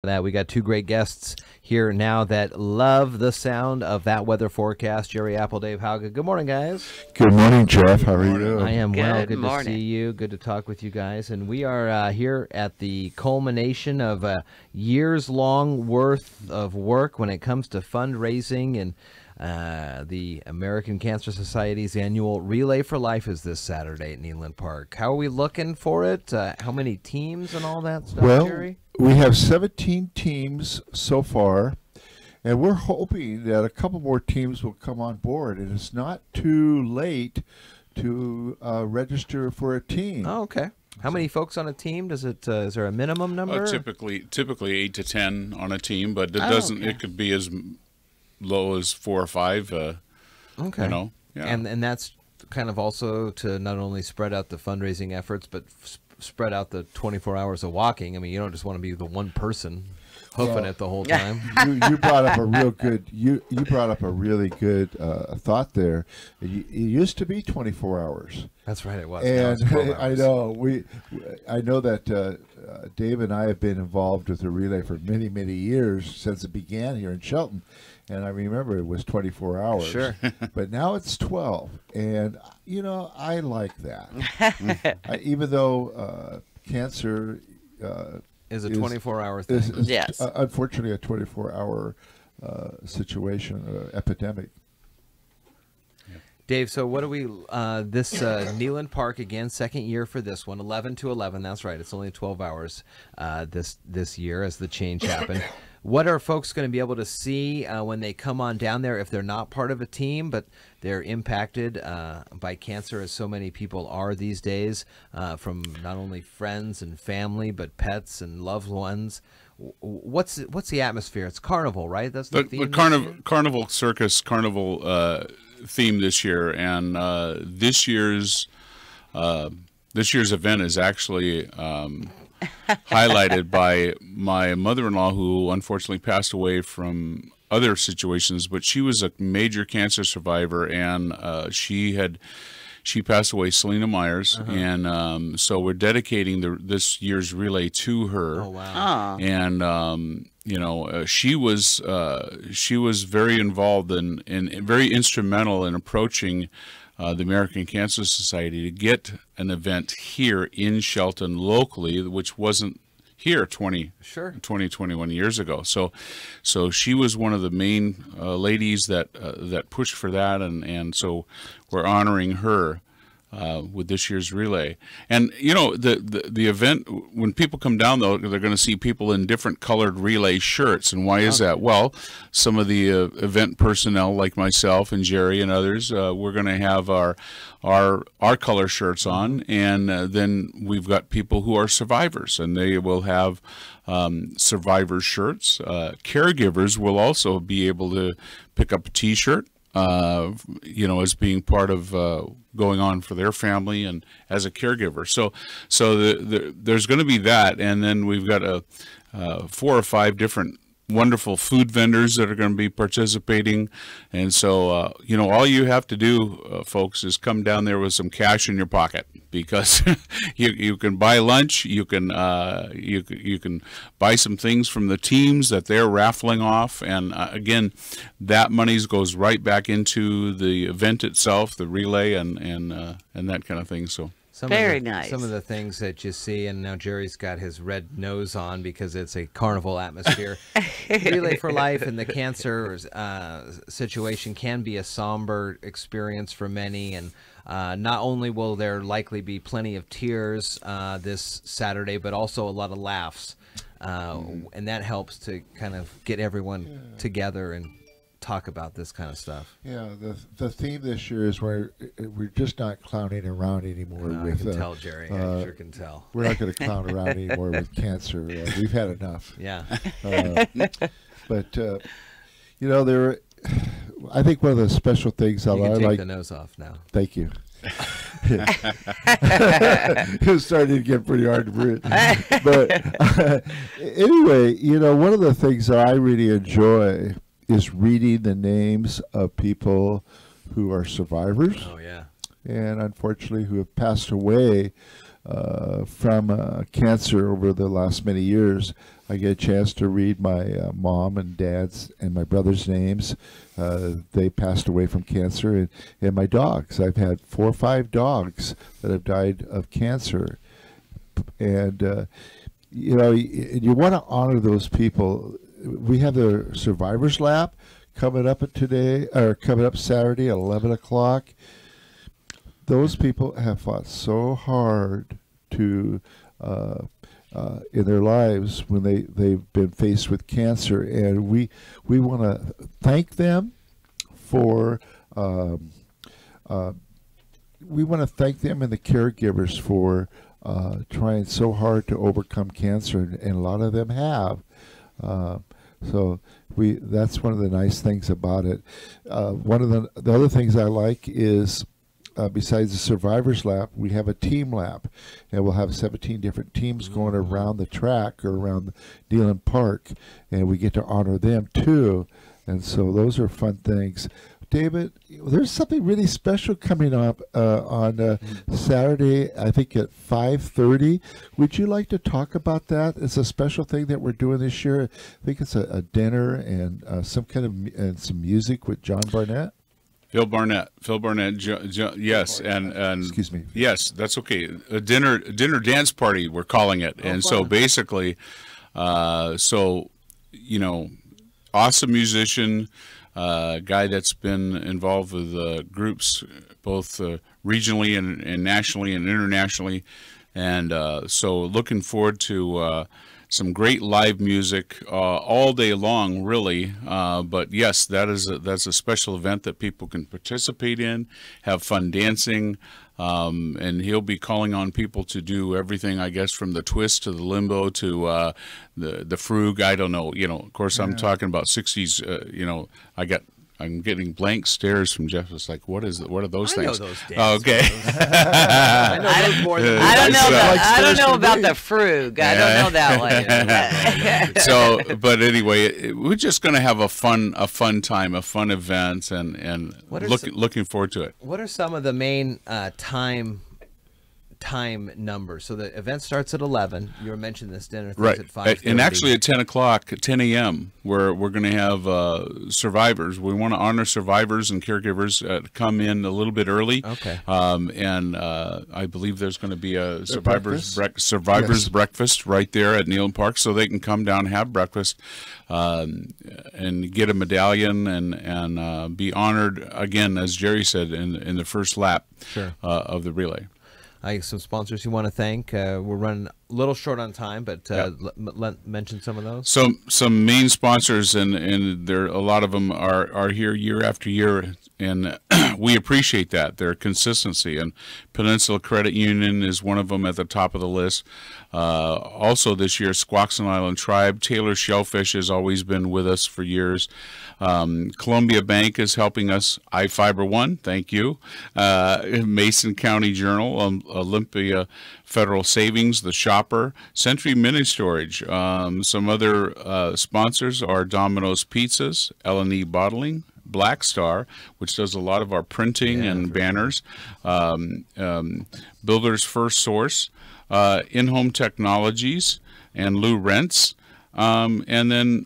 That we got two great guests here now that love the sound of that weather forecast. Gerry Apple, Dave Hauge. Good morning, guys. Good morning, Jeff. How are you? I am well. Good Good morning. to see you. Good to talk with you guys. And we are here at the culmination of a years-long worth of work when it comes to fundraising, and the American Cancer Society's annual Relay for Life is this Saturday at Kneeland Park. How are we looking for it? How many teams and all that stuff, Gerry? We have 17 teams so far, and we're hoping that a couple more teams will come on board. And it's not too late to register for a team. Oh, okay. How many folks on a team? Does it? Is there a minimum number? Typically 8 to 10 on a team, but it doesn't. Okay. It could be as low as 4 or 5. Okay. You know, yeah. And that's kind of also to not only spread out the fundraising efforts, but spread out the 24 hours of walking. I mean, you don't just want to be the one person hoofing it the whole time. You brought up a real good. You brought up a really good thought there. It used to be 24 hours. That's right, it was. And Now it's 12 I hours. know I know that Dave and I have been involved with the relay for many, many years since it began here in Shelton, and I remember it was 24 hours. Sure. But now it's 12, and you know I like that. Even though cancer is a 24-hour thing. is Yes. unfortunately a 24-hour situation, epidemic. Dave, so what do we, this Kneeland Park, again, second year for this one, 11 to 11, that's right, it's only 12 hours this year as the change happened. What are folks going to be able to see when they come on down there if they're not part of a team, but they're impacted by cancer, as so many people are these days, from not only friends and family, but pets and loved ones? What's the atmosphere? It's carnival, right? That's the theme. Carnival circus carnival theme this year, and this year's event is actually highlighted by my mother-in-law, who unfortunately passed away from other situations, but she was a major cancer survivor, and she passed away, Selena Myers, and so we're dedicating this year's relay to her. Oh, wow. And you know, she was very involved and very instrumental in approaching the American Cancer Society to get an event here in Shelton locally, which wasn't here 21 years ago. So she was one of the main ladies that pushed for that, and so we're honoring her with this year's relay. And you know, the event, when people come down, though, they're going to see people in different colored relay shirts. And why is that? Well, some of the event personnel like myself and Gerry and others, we're going to have our color shirts on, and then we've got people who are survivors, and they will have survivor shirts. Caregivers will also be able to pick up a t-shirt, you know, as being part of going on for their family and as a caregiver. So there's going to be that, and then we've got 4 or 5 different wonderful food vendors that are going to be participating. And so you know, all you have to do, folks, is come down there with some cash in your pocket, because you can buy lunch, you can buy some things from the teams that they're raffling off, and again, that money goes right back into the event itself, the relay, and that kind of thing. So Very nice. Some of the things that you see, and now Gerry's got his red nose on because it's a carnival atmosphere. Relay for Life and the cancer situation can be a somber experience for many, and not only will there likely be plenty of tears this Saturday, but also a lot of laughs, and that helps to kind of get everyone together and talk about this kind of stuff. Yeah, the theme this year is we're just not clowning around anymore. I can tell, Gerry. I sure can tell. We're not going to clown around anymore with cancer. We've had enough. Yeah. But you know, I think one of the special things I You can take like. the nose off now. Thank you. It was starting to get pretty hard to breathe. But anyway, you know, one of the things that I really enjoy is reading the names of people who are survivors. Oh, yeah. And unfortunately who have passed away from cancer over the last many years. I get a chance to read my mom and dad's and my brother's names. They passed away from cancer, and my dogs. I've had 4 or 5 dogs that have died of cancer. And, you know, you want to honor those people. We have the Survivors Lap coming up coming up Saturday at 11 o'clock. Those people have fought so hard to in their lives when they've been faced with cancer, and we want to thank them for we want to thank them and the caregivers for trying so hard to overcome cancer, and a lot of them have. So that's one of the nice things about it. One of the other things I like is, besides the Survivors Lap, we have a team lap, and we'll have 17 different teams going around the track or around Kneeland Park, and we get to honor them too. And so those are fun things. David, there's something really special coming up on Saturday, I think at 5:30. Would you like to talk about that? It's a special thing that we're doing this year. I think it's a dinner and some kind of and some music with John Barnett. Phil Barnett, yes, and excuse me. Yes, that's okay. A dinner dance party, we're calling it, and so basically, so you know, awesome musician, guy that's been involved with groups both regionally and nationally and internationally, and so looking forward to some great live music all day long, really. But yes, that's a special event that people can participate in, have fun dancing, and he'll be calling on people to do everything, I guess, from the twist to the limbo to the frug. I don't know. You know, of course, I'm talking about 60s. You know, I'm getting blank stares from Jeff. It's like, what are those things? I know those dances. Oh, okay. I know those more than I don't know about the frug. I don't know that one. So, but anyway, we're just going to have a fun time, a fun event, and looking forward to it. What are some of the main time numbers? So the event starts at 11. You were mentioning this dinner things at 5:30. And actually at 10 o'clock, 10 a.m., we're going to have survivors. We want to honor survivors and caregivers. Come in a little bit early. Okay. And I believe there's going to be a survivors breakfast right there at Kneeland Park, so they can come down, have breakfast, and get a medallion and be honored again, as Jerry said, in the first lap of the relay. Some sponsors you want to thank. We're running a little short on time, but mention some of those. Some main sponsors, and there a lot of them are here year after year, and we appreciate that, their consistency. And Peninsula Credit Union is one of them at the top of the list. Also this year, Squaxin Island Tribe. Taylor Shellfish has always been with us for years. Columbia Bank is helping us. iFiber One, thank you. Mason County Journal, Olympia Federal Savings, The Shopper, Century Mini Storage. Some other sponsors are Domino's Pizzas, L&E Bottling, Black Star, which does a lot of our printing and banners, Builders First Source, In-Home Technologies, and Lou Rents. And then,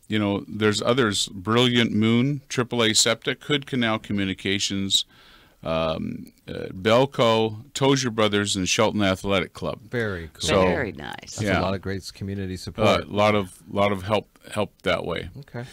you know, there's others, Brilliant Moon, AAA Septic, Hood Canal Communications, Belco, Tozier Brothers, and Shelton Athletic Club. Very cool. So, very nice. That's a lot of great community support. A lot of help that way. Okay.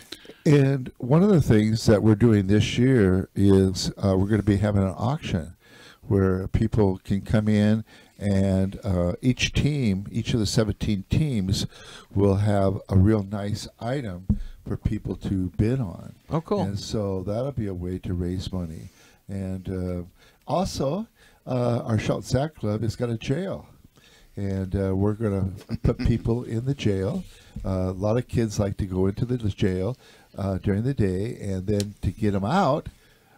And one of the things that we're doing this year is we're going to be having an auction where people can come in, and each of the 17 teams will have a real nice item for people to bid on. Oh, cool. And so that'll be a way to raise money. And also, our Shelton Sack Club has got a jail. And we're going to put people in the jail. A lot of kids like to go into the jail during the day, and then to get them out,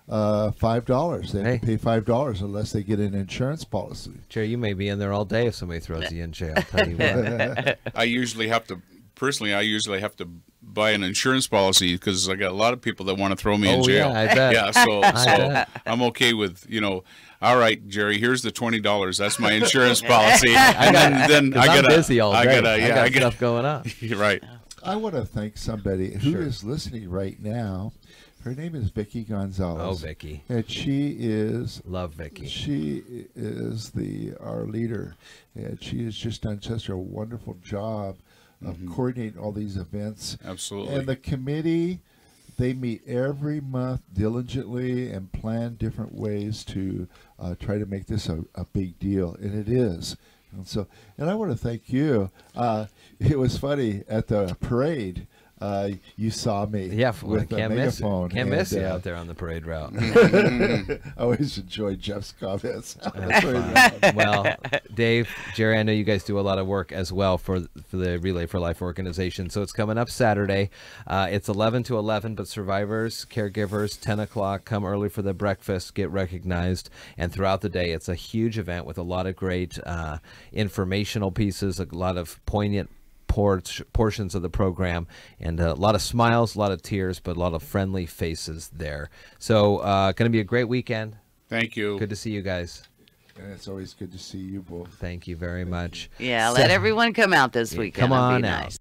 $5. They have to pay $5 unless they get an insurance policy. Jerry, you may be in there all day if somebody throws you in jail. Tell you what. I usually have to buy an insurance policy because I got a lot of people that want to throw me in jail. Yeah, I bet. Yeah, so bet. I'm okay with, all right, Jerry, here's the $20. That's my insurance policy. I'm I'm busy all day. I got got stuff going on. You're right. I want to thank somebody who Sure. is listening right now. Her name is Vicky Gonzalez. Oh, Vicky. And she is Love Vicky. She is our leader, and she has just done such a wonderful job of coordinating all these events. Absolutely. And the committee, they meet every month diligently and plan different ways to try to make this a big deal, and it is. And I want to thank you. It was funny at the parade. You saw me with a megaphone. Can't miss you out there on the parade route. I always enjoy Jeff's comments. Well, Dave, Jerry, I know you guys do a lot of work as well for the Relay for Life organization. So it's coming up Saturday. It's 11 to 11, but survivors, caregivers, 10 o'clock, come early for the breakfast, get recognized. And throughout the day, it's a huge event with a lot of great informational pieces, a lot of poignant portions of the program, and a lot of smiles, a lot of tears, but a lot of friendly faces there. So going to be a great weekend. Thank you. Good to see you guys. And it's always good to see you both. Thank you very much. Yeah, let everyone come out this weekend. Come on It'd be out. nice.